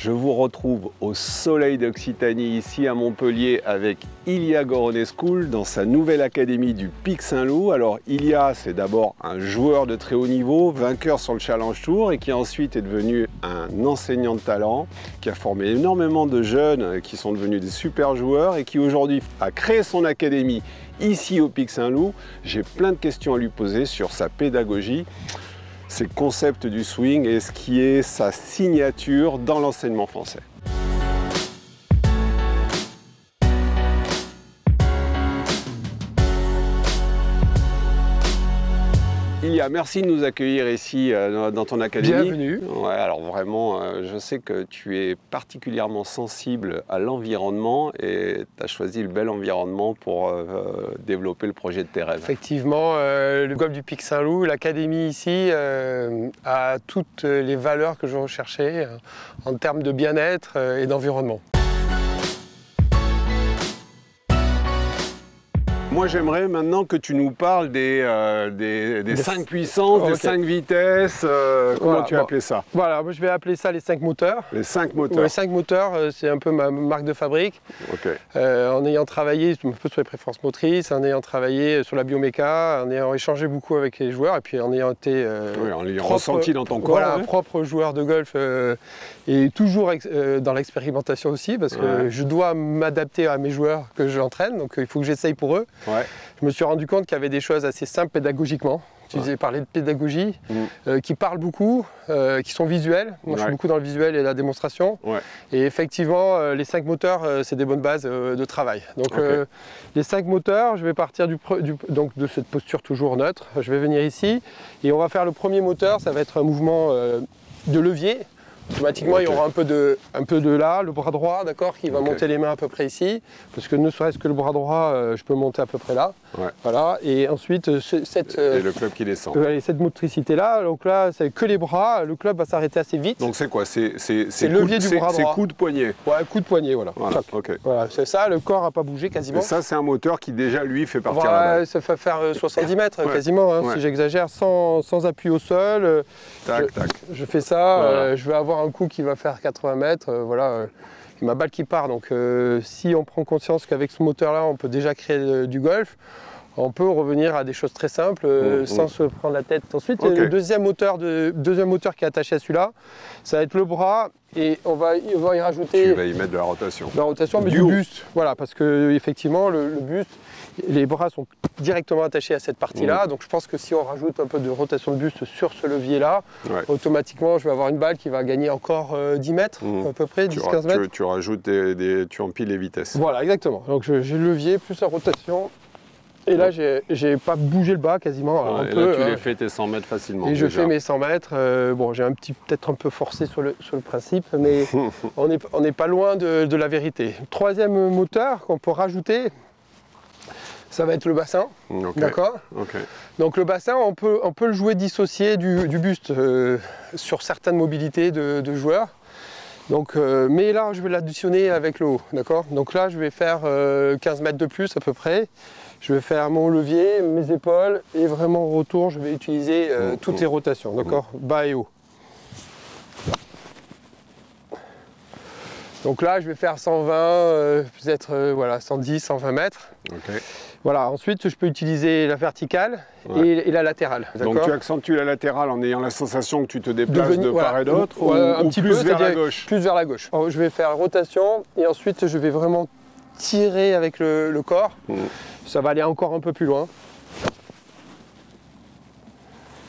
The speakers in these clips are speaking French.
Je vous retrouve au soleil d'Occitanie, ici à Montpellier, avec Ilia Goronescu dans sa nouvelle académie du Pic Saint-Loup. Alors Ilia, c'est d'abord un joueur de très haut niveau, vainqueur sur le Challenge Tour et qui ensuite est devenu un enseignant de talent, qui a formé énormément de jeunes qui sont devenus des super joueurs et qui aujourd'hui a créé son académie ici au Pic Saint-Loup. J'ai plein de questions à lui poser sur sa pédagogie, ses concepts du swing et ce qui est sa signature dans l'enseignement français. Ilia, merci de nous accueillir ici dans ton académie. Bienvenue. Ouais, alors vraiment, je sais que tu es particulièrement sensible à l'environnement et tu as choisi le bel environnement pour développer le projet de tes rêves. Effectivement, le golf du Pic Saint-Loup, l'académie ici a toutes les valeurs que je recherchais en termes de bien-être et d'environnement. Moi, j'aimerais maintenant que tu nous parles des 5 puissances, des 5 vitesses. Comment tu as appelé ça? Voilà, moi je vais appeler ça les 5 moteurs. Les 5 moteurs. Les 5 moteurs, c'est un peu ma marque de fabrique. Okay. En ayant travaillé un peu sur les préférences motrices, en ayant travaillé sur la bioméca, en ayant échangé beaucoup avec les joueurs, et puis en ayant été ressenti dans ton corps. Voilà, un propre joueur de golf et toujours dans l'expérimentation aussi, parce que je dois m'adapter à mes joueurs que j'entraîne, donc il faut que j'essaye pour eux. Ouais. Je me suis rendu compte qu'il y avait des choses assez simples pédagogiquement. Tu disais parler de pédagogie, qui parlent beaucoup, qui sont visuelles. Moi, je suis beaucoup dans le visuel et la démonstration. Ouais. Et effectivement, les 5 moteurs, c'est des bonnes bases de travail. Donc, les 5 moteurs, je vais partir donc de cette posture toujours neutre. Je vais venir ici et on va faire le premier moteur. Ça va être un mouvement de levier. Automatiquement, il y aura un peu de là, le bras droit, d'accord, qui va monter les mains à peu près ici, parce que ne serait-ce que le bras droit, je peux monter à peu près là. Ouais. Voilà, et ensuite, et le club qui descend. Cette motricité-là, donc là, c'est que les bras, le club va s'arrêter assez vite. Donc c'est quoi? C'est levier du bras droit. C'est coup de poignet. Ouais, coup de poignet, voilà. Voilà, c'est ça, le corps n'a pas bougé quasiment. Et ça, c'est un moteur qui déjà, lui, fait partir la balle. Ça fait faire 70 mètres quasiment, hein, si j'exagère, sans appui au sol. Je fais ça, je vais avoir un coup qui va faire 80 mètres, ma balle qui part. Donc si on prend conscience qu'avec ce moteur-là, on peut déjà créer du golf, on peut revenir à des choses très simples sans se prendre la tête. Ensuite, le deuxième moteur qui est attaché à celui-là, ça va être le bras et on va y rajouter... Tu vas y mettre de la rotation. De la rotation, mais du buste. Voilà, parce que effectivement, le buste, les bras sont directement attachés à cette partie-là. Donc je pense que si on rajoute un peu de rotation de buste sur ce levier-là, automatiquement, je vais avoir une balle qui va gagner encore 10 mètres, à peu près, 10-15 mètres. Tu rajoutes tu empiles les vitesses. Voilà, exactement. Donc j'ai le levier plus la rotation. Et là, j'ai pas bougé le bas quasiment. Et là, tu les fais tes 100 mètres facilement. Et je fais mes 100 mètres. Bon, j'ai peut-être un peu forcé sur le principe, mais on n'est pas loin de la vérité. Troisième moteur qu'on peut rajouter, ça va être le bassin. D'accord. Donc le bassin, on peut le jouer dissocié du buste sur certaines mobilités de joueurs. Donc, mais là, je vais l'additionner avec le haut. D'accord. Donc là, je vais faire 15 mètres de plus à peu près. Je vais faire mon levier, mes épaules et vraiment au retour, je vais utiliser toutes les rotations, d'accord, bas et haut. Donc là, je vais faire 120, peut-être 110, 120 mètres. Voilà, ensuite, je peux utiliser la verticale et la latérale. Donc tu accentues la latérale en ayant la sensation que tu te déplaces de part et d'autre ou un petit peu vers la gauche? Plus vers la gauche. Alors, je vais faire rotation et ensuite, je vais vraiment tirer avec le corps. Ça va aller encore un peu plus loin.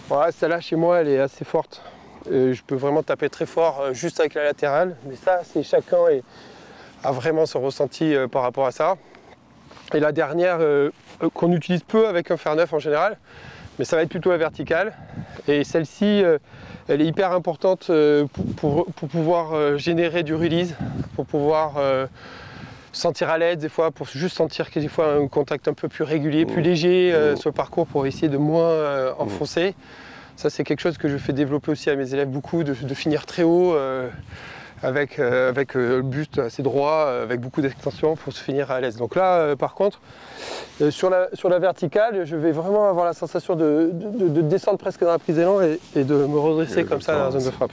Voilà, celle-là chez moi, elle est assez forte. Je peux vraiment taper très fort juste avec la latérale. Mais ça, c'est chacun a vraiment son ressenti par rapport à ça. Et la dernière, qu'on utilise peu avec un fer neuf en général, mais ça va être plutôt la verticale. Et celle-ci, elle est hyper importante pour pouvoir générer du release, pour pouvoir... sentir à l'aise des fois, pour juste sentir que des fois un contact un peu plus régulier, plus léger sur le parcours pour essayer de moins enfoncer. Ça c'est quelque chose que je fais développer aussi à mes élèves beaucoup, de finir très haut avec le buste assez droit, avec beaucoup d'extension pour se finir à l'aise. Donc là par contre, sur la verticale, je vais vraiment avoir la sensation de descendre presque dans la prise d'élan et de me redresser comme ça dans la zone de frappe.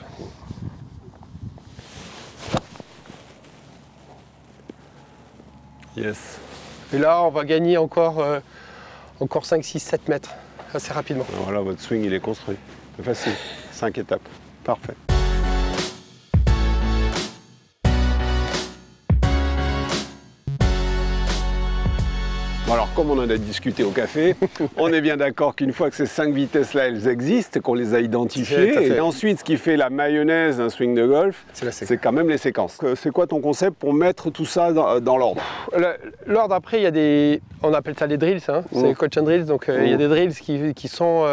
Yes. Et là, on va gagner encore 5, 6, 7 mètres assez rapidement. Alors voilà, votre swing, il est construit. C'est facile. 5 étapes. Parfait. Bon alors, comme on en a discuté au café, on est bien d'accord qu'une fois que ces 5 vitesses-là, elles existent, qu'on les a identifiées, et ensuite, ce qui fait la mayonnaise d'un swing de golf, c'est quand même les séquences. C'est quoi ton concept pour mettre tout ça dans l'ordre? L'ordre, après, il y a des... On appelle ça les drills, hein. C'est les coach and drills. Donc, il y a des drills qui sont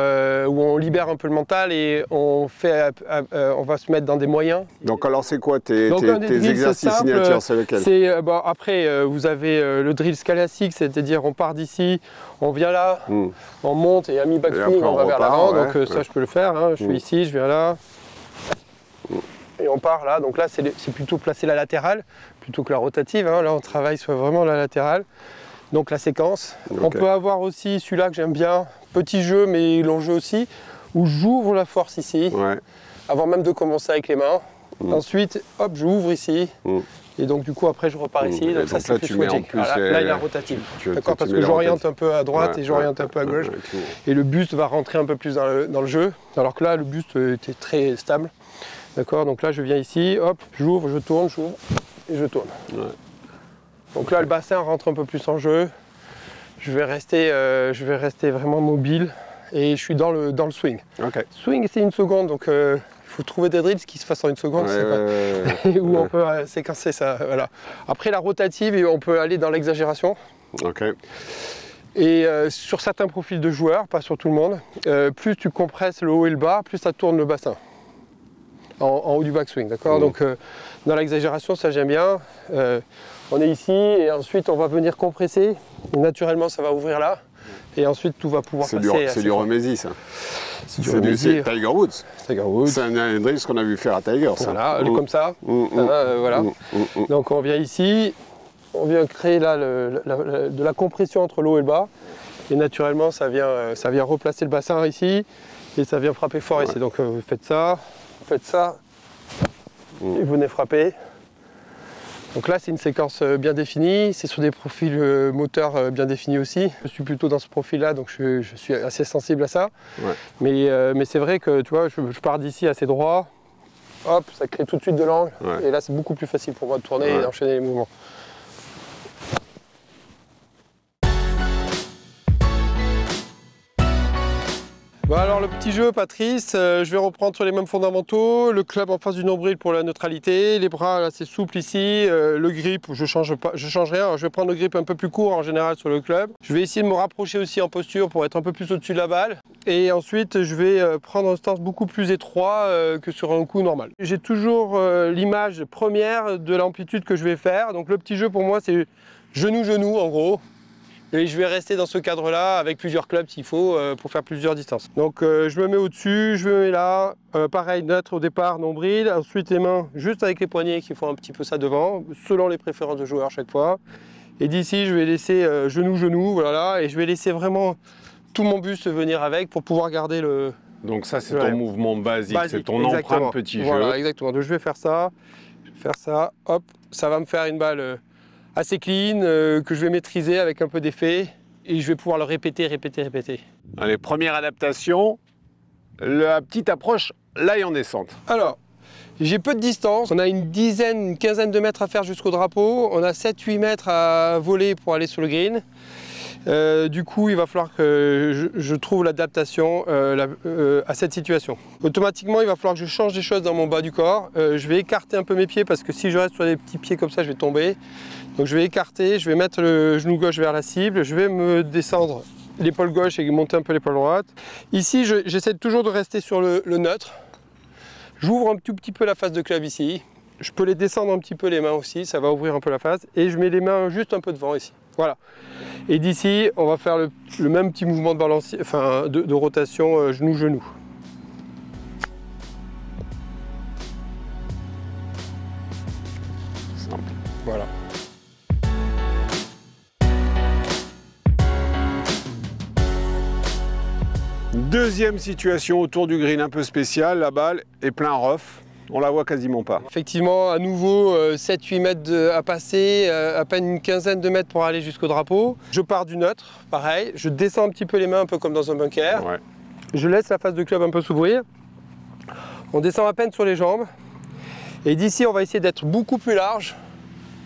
où on libère un peu le mental et on va se mettre dans des moyens. Donc, alors, c'est quoi tes exercices signatures? C'est lequel? Après, vous avez le drill classique, c'est-à-dire on part d'ici, on vient là, on monte et à mi-backswing, on va vers l'avant. Donc, ça, je peux le faire. Hein. Je suis ici, je viens là. Et on part là. Donc là, c'est plutôt placer la latérale plutôt que la rotative. Hein. Là, on travaille sur vraiment la latérale. Donc la séquence. On peut avoir aussi celui-là que j'aime bien, petit jeu mais long jeu aussi, où j'ouvre la force ici, avant même de commencer avec les mains. Ensuite, hop, j'ouvre ici. Et donc du coup après je repars ici. Donc ça c'est plus switching. Là il y a rotative. D'accord, parce que j'oriente un peu à droite et j'oriente un peu à gauche. Et le buste va rentrer un peu plus dans le jeu. Alors que là le buste était très stable. D'accord, donc là je viens ici, hop, j'ouvre, je tourne, j'ouvre et je tourne. Donc là, le bassin rentre un peu plus en jeu. Je vais rester vraiment mobile et je suis dans le swing. Swing, c'est 1 seconde, donc il faut trouver des drills qui se fassent en 1 seconde. Où on peut séquencer ça. Voilà. Après, la rotative, on peut aller dans l'exagération. Et sur certains profils de joueurs, pas sur tout le monde, plus tu compresses le haut et le bas, plus ça tourne le bassin. En haut du backswing, d'accord. Donc dans l'exagération, ça j'aime bien. On est ici et ensuite on va venir compresser. Et naturellement, ça va ouvrir là. Et ensuite, tout va pouvoir passer. C'est du Remézy, ça. C'est Tiger Woods. C'est un drill qu'on a vu faire à Tiger, ça. Voilà, comme ça. Voilà. Donc on vient ici, on vient créer là de la compression entre l'eau et le bas. Et naturellement, ça vient replacer le bassin ici et ça vient frapper fort ici. Donc vous faites ça, et vous venez frapper. Donc là, c'est une séquence bien définie, c'est sur des profils moteurs bien définis aussi. Je suis plutôt dans ce profil-là, donc je suis assez sensible à ça. Mais c'est vrai que tu vois, je pars d'ici assez droit, hop, ça crée tout de suite de l'angle. Et là, c'est beaucoup plus facile pour moi de tourner et d'enchaîner les mouvements. Bon alors le petit jeu Patrice, je vais reprendre sur les mêmes fondamentaux, le club en face du nombril pour la neutralité, les bras là c'est souple ici, le grip je change rien, alors, je vais prendre le grip un peu plus court en général sur le club. Je vais essayer de me rapprocher aussi en posture pour être un peu plus au-dessus de la balle et ensuite je vais prendre un stance beaucoup plus étroit que sur un coup normal. J'ai toujours l'image première de l'amplitude que je vais faire, donc le petit jeu pour moi c'est genou-genou en gros. Et je vais rester dans ce cadre-là avec plusieurs clubs s'il faut pour faire plusieurs distances. Donc je me mets au-dessus, je me mets là, pareil neutre au départ, nombril, ensuite les mains juste avec les poignets qui font un petit peu ça devant, selon les préférences de joueur à chaque fois. Et d'ici je vais laisser genou-genou, voilà, et je vais laisser vraiment tout mon buste venir avec pour pouvoir garder le... Donc ça c'est ton mouvement basique, c'est ton empreinte petit jeu. Voilà, exactement, donc je vais faire ça, hop, ça va me faire une balle... assez clean, que je vais maîtriser avec un peu d'effet et je vais pouvoir le répéter. Allez, première adaptation, la petite approche l'ail en descente. Alors, j'ai peu de distance, on a une quinzaine de mètres à faire jusqu'au drapeau, on a 7-8 mètres à voler pour aller sur le green. Du coup, il va falloir que je trouve l'adaptation à cette situation. Automatiquement, il va falloir que je change des choses dans mon bas du corps. Je vais écarter un peu mes pieds parce que si je reste sur des petits pieds comme ça, je vais tomber. Donc je vais écarter, je vais mettre le genou gauche vers la cible, je vais me descendre l'épaule gauche et monter un peu l'épaule droite. Ici, j'essaie toujours de rester sur le neutre. J'ouvre un tout petit peu la face de club ici. Je peux les descendre un petit peu les mains aussi, ça va ouvrir un peu la face. Et je mets les mains juste un peu devant ici. Voilà. Et d'ici, on va faire le même petit mouvement de balancier, enfin de rotation genou-genou. Simple. Voilà. Deuxième situation autour du green un peu spécial, la balle est plein rough. On la voit quasiment pas. Effectivement, à nouveau, 7-8 mètres à passer, à peine une quinzaine de mètres pour aller jusqu'au drapeau. Je pars du neutre, pareil. Je descends un petit peu les mains, un peu comme dans un bunker. Ouais. Je laisse la face de club un peu s'ouvrir. On descend à peine sur les jambes. Et d'ici, on va essayer d'être beaucoup plus large.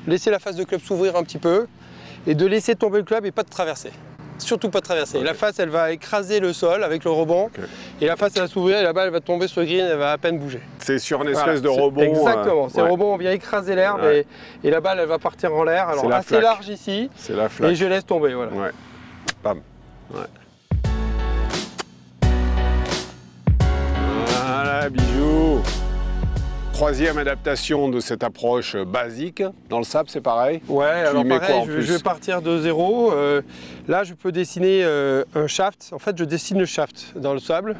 Laisser la face de club s'ouvrir un petit peu. Et de laisser tomber le club et pas de traverser. Surtout pas de traverser. Okay. La face, elle va écraser le sol avec le rebond. Okay. Et la face, elle va s'ouvrir et la balle, elle va tomber sur le green, elle va à peine bouger. C'est sur une espèce de rebond. Exactement. C'est rebond, on vient écraser l'herbe et la balle, elle va partir en l'air. Alors assez large ici. C'est la flaque. Et je laisse tomber, voilà. Ouais. Bam. Ouais. Voilà, bijou. Troisième adaptation de cette approche basique. Dans le sable, c'est pareil? Ouais, alors pareil, je vais partir de zéro. Là, je peux dessiner un shaft. En fait, je dessine le shaft dans le sable.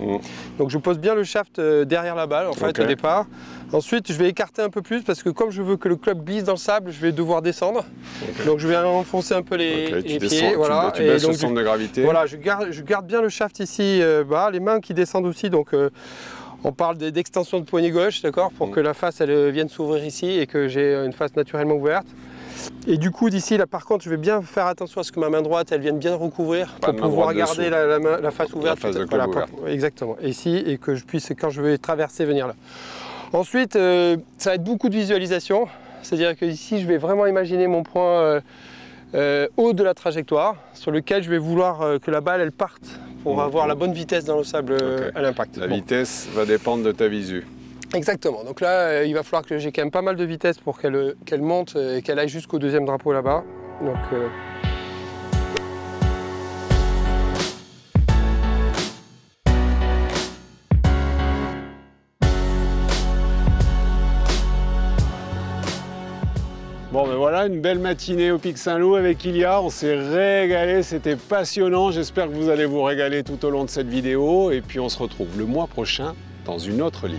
Donc, je pose bien le shaft derrière la balle, en fait, au départ. Ensuite, je vais écarter un peu plus parce que comme je veux que le club glisse dans le sable, je vais devoir descendre. Donc, je vais enfoncer un peu les pieds. Voilà. Tu baisses le centre de gravité. Voilà, je garde bien le shaft ici bas, les mains qui descendent aussi. Donc, on parle d'extension de poignet gauche, d'accord, pour que la face elle vienne s'ouvrir ici et que j'ai une face naturellement ouverte. Et du coup, d'ici, là, par contre, je vais bien faire attention à ce que ma main droite, elle vienne bien recouvrir pour pouvoir garder la face ouverte. La face de club ouverte. Exactement, ici, et que je puisse, quand je vais traverser, venir là. Ensuite, ça va être beaucoup de visualisation. C'est-à-dire que ici, je vais vraiment imaginer mon point haut de la trajectoire, sur lequel je vais vouloir que la balle, elle parte pour avoir la bonne vitesse dans le sable à l'impact. La vitesse va dépendre de ta visu. Exactement. Donc là, il va falloir que j'ai quand même pas mal de vitesse pour qu'elle monte et qu'elle aille jusqu'au deuxième drapeau là-bas. Donc, Bon, ben voilà, une belle matinée au Pic Saint-Loup avec Ilia. On s'est régalé, c'était passionnant. J'espère que vous allez vous régaler tout au long de cette vidéo. Et puis on se retrouve le mois prochain dans une autre ligue.